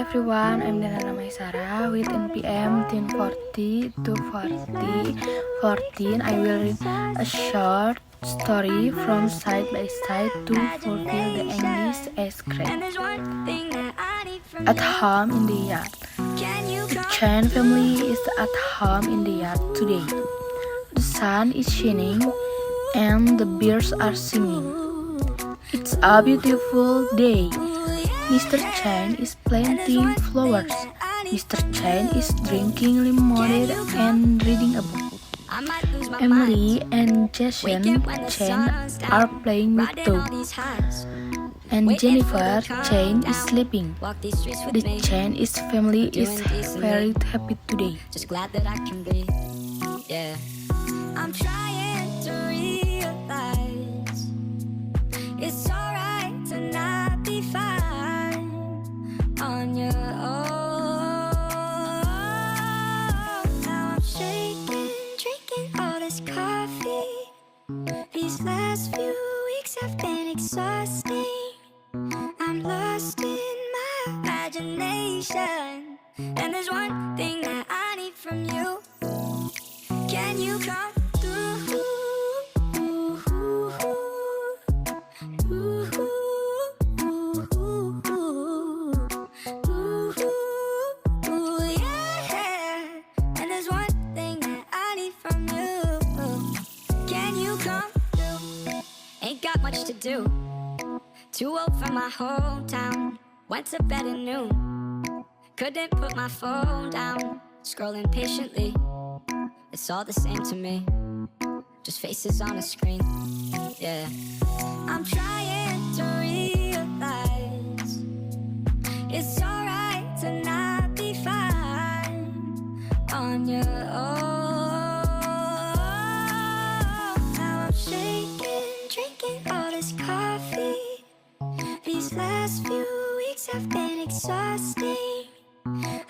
everyone, I'm Denada maysarah with NPM 1040 to 14. I will read a short story from side by side to fulfill the English as grade. At home in the yard. The Chen family is at home in the yard today. The sun is shining and the birds are singing. It's a beautiful day. Mr. Chen is planting flowers. Mr. Chen is drinking lemonade and reading a book. Emily and Jason Chen are playing with dogs. And Jennifer Chen is sleeping. The Chen family is very happy today. Just glad that I can breathe. Yeah. I'm trying to realize it's alright to not be fine on your own. Now I'm shaking, drinking all this coffee. These last few weeks have been exhausting. I'm lost in my imagination, and there's one thing that I need from you. Can you come through? Yeah. And there's one thing that I need from you. Can you come through? Ain't got much to do. Too old for my hometown. Went to bed at noon. Couldn't put my phone down. Scrolling patiently. It's all the same to me. Just faces on a screen. Yeah. I'm trying to realize it's alright to not be fine on your own. Now I'm shaking, drinking all this coffee. These last few weeks have been exhausting.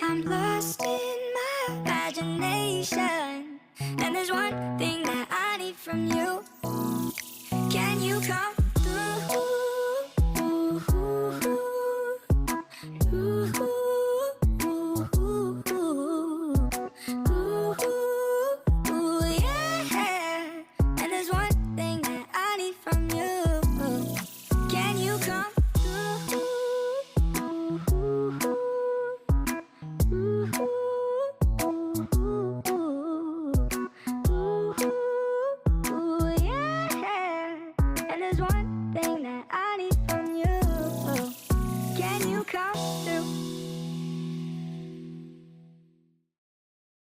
I'm lost in my imagination, and there's one thing that I need from you. Can you come